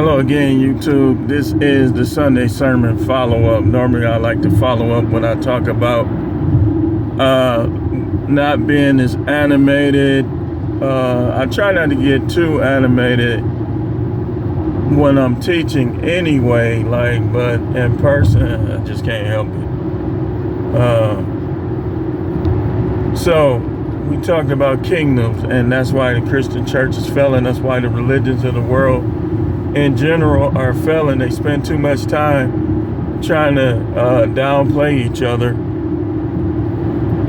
Hello again, YouTube. This is the Sunday sermon follow-up. Normally, I like to follow up when I talk about not being as animated. I try not to get too animated when I'm teaching anyway, but in person, I just can't help it. So we talked about kingdoms, and that's why the Christian church is failing. That's why the religions of the world in general are failing. They spend too much time trying to downplay each other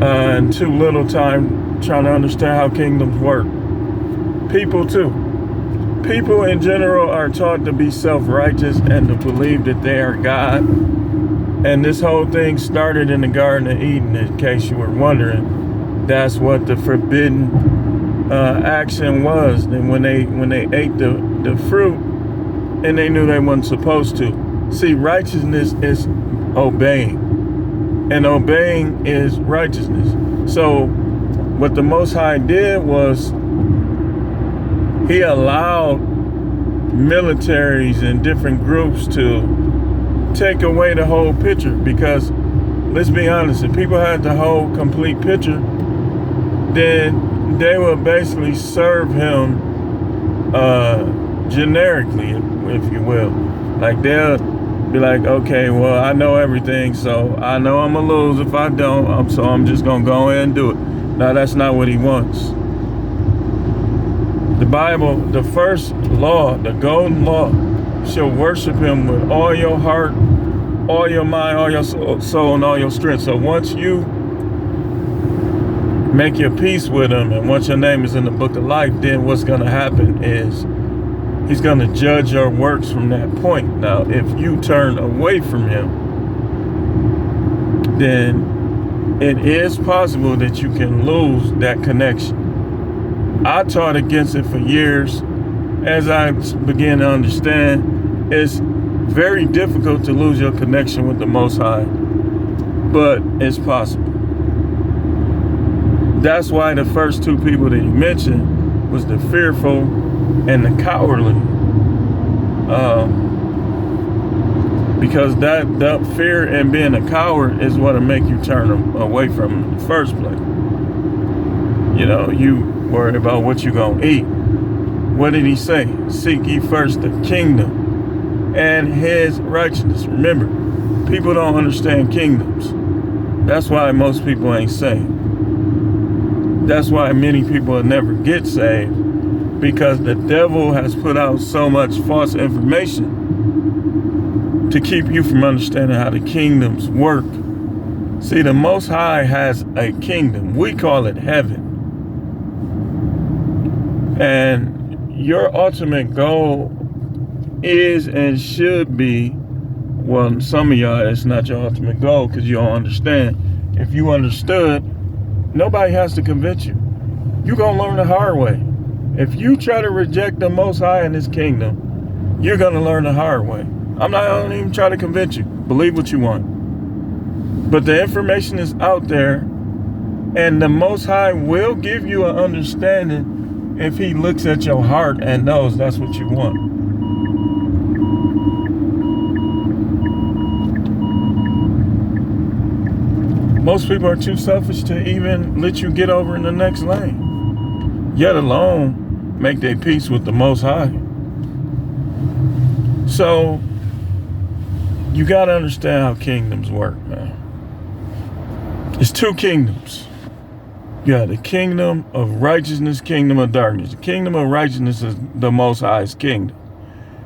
and too little time trying to understand how kingdoms work. People too. People in general are taught to be self-righteous and to believe that they are God. And this whole thing started in the Garden of Eden, in case you were wondering. That's what the forbidden action was. And when they ate the fruit, and they knew they weren't supposed to. See, righteousness is obeying, and obeying is righteousness. So what the Most High did was he allowed militaries and different groups to take away the whole picture, because let's be honest, if people had the whole complete picture, then they would basically serve him generically, if you will. Like, they'll be like, okay, well, I know everything, so I know I'm gonna lose if I don't, so I'm just gonna go ahead and do it. Now, that's not what he wants. The Bible, the first law, the golden law, shall worship him with all your heart, all your mind, all your soul, and all your strength. So once you make your peace with him, and once your name is in the book of life, then what's gonna happen is he's going to judge your works from that point. Now, if you turn away from him, then it is possible that you can lose that connection. I taught against it for years. As I began to understand, it's very difficult to lose your connection with the Most High, but it's possible. That's why the first two people that he mentioned was the fearful and the cowardly, because that fear and being a coward is what'll make you turn away from him in the first place. You know, you worry about what you gonna eat. What did he say? Seek ye first the kingdom and his righteousness. Remember, people don't understand kingdoms. That's why most people ain't saved. That's why many people will never get saved, because the devil has put out so much false information to keep you from understanding how the kingdoms work. See, the Most High has a kingdom. We call it heaven. And your ultimate goal is and should be, well, some of y'all, it's not your ultimate goal because you don't understand. If you understood, nobody has to convince you. You're going to learn the hard way. If you try to reject the Most High in his kingdom, you're going to learn the hard way. I don't even try to convince you. Believe what you want. But the information is out there, and the Most High will give you an understanding if he looks at your heart and knows that's what you want. Most people are too selfish to even let you get over in the next lane, yet alone make their peace with the Most High. So you got to understand how kingdoms work, man. It's two kingdoms. You got the kingdom of righteousness, kingdom of darkness. The kingdom of righteousness is the Most High's kingdom.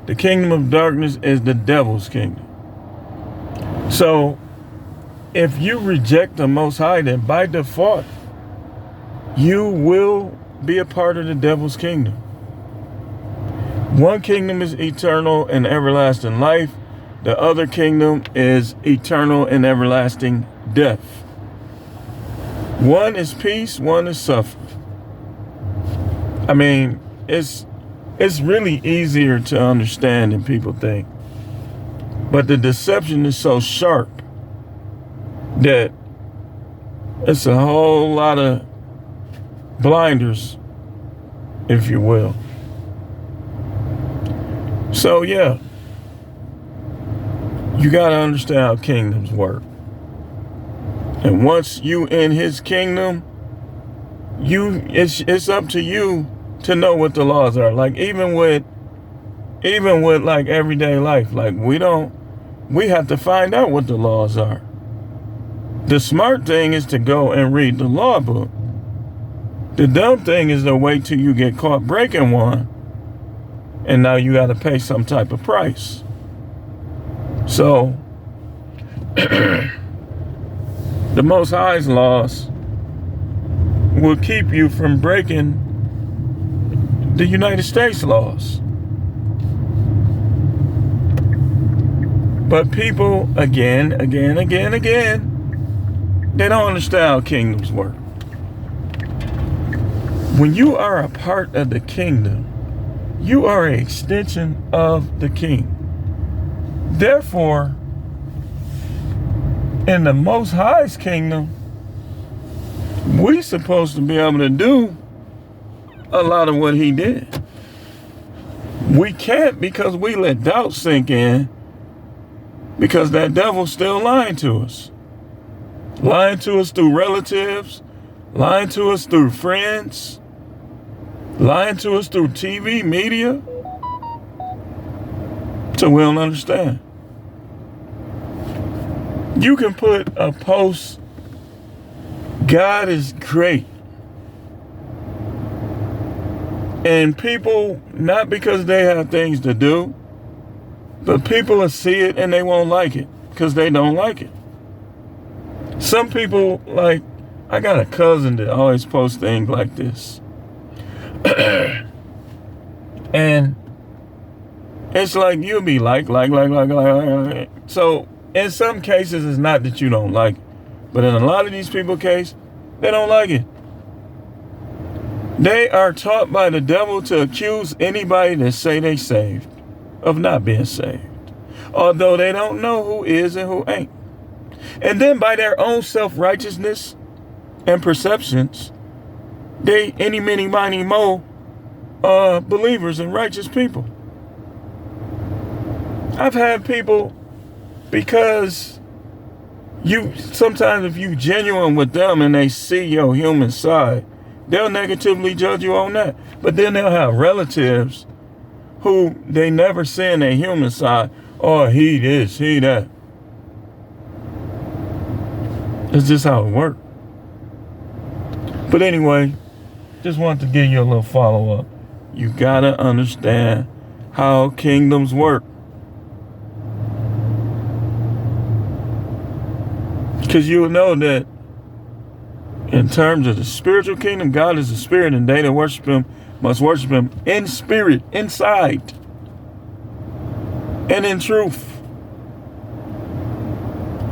The kingdom of darkness is the devil's kingdom. So if you reject the Most High, then by default, you will be a part of the devil's kingdom. One kingdom is eternal and everlasting life. The other kingdom is eternal and everlasting death. One is peace, one is suffering. I mean, it's really easier to understand than people think. But the deception is so sharp that it's a whole lot of blinders, if you will. So yeah, you got to understand how kingdoms work. And once you in his kingdom, it's up to you to know what the laws are. Like even with like everyday life, like we have to find out what the laws are. The smart thing is to go and read the law book. The dumb thing is to wait till you get caught breaking one, and now you got to pay some type of price. So the Most High's laws will keep you from breaking the United States laws. But people, again, they don't understand how kingdoms work. When you are a part of the kingdom, you are an extension of the king. Therefore, in the Most High's kingdom, we supposed to be able to do a lot of what he did. We can't because we let doubt sink in, because that devil's still lying to us. Lying to us through relatives, lying to us through friends, lying to us through TV, media. So we don't understand. You can put a post, God is great. And people, not because they have things to do, but people will see it and they won't like it because they don't like it. Some people, like, I got a cousin that always posts things like this. And it's like you'll be like. So in some cases, it's not that you don't like it. But in a lot of these people's case, they don't like it. They are taught by the devil to accuse anybody that say they saved of not being saved, although they don't know who is and who ain't. And then by their own self-righteousness and perceptions, they any, many, miny, mo believers and righteous people. I've had people, because sometimes if you genuine with them and they see your human side, they'll negatively judge you on that. But then they'll have relatives who they never see in their human side. Oh, he this, he that. It's just how it works. But anyway, just wanted to give you a little follow-up. You gotta understand how kingdoms work. Because you'll know that in terms of the spiritual kingdom, God is a spirit, and they that worship him must worship him in spirit, inside, and in truth.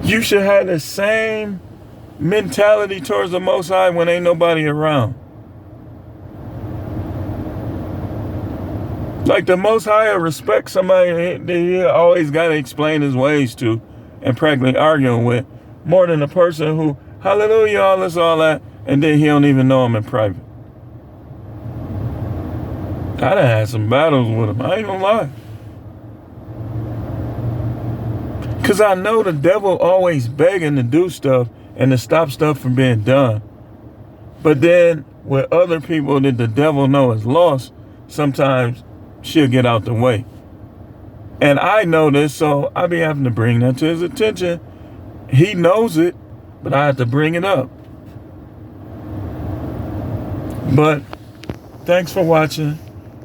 You should have the same mentality towards the Most High when ain't nobody around. Like the Most High respect somebody that he always got to explain his ways to and practically arguing with, more than a person who, hallelujah, all this, all that, and then he don't even know him in private. I done had some battles with him. I ain't gonna lie. Because I know the devil always begging to do stuff and to stop stuff from being done. But then with other people that the devil know is lost, sometimes she'll get out the way. And I know this, so I be having to bring that to his attention. He knows it, but I have to bring it up. But thanks for watching.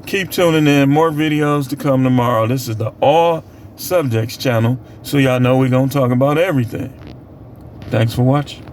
Keep tuning in. More videos to come tomorrow. This is the All Subjects channel, so y'all know we're going to talk about everything. Thanks for watching.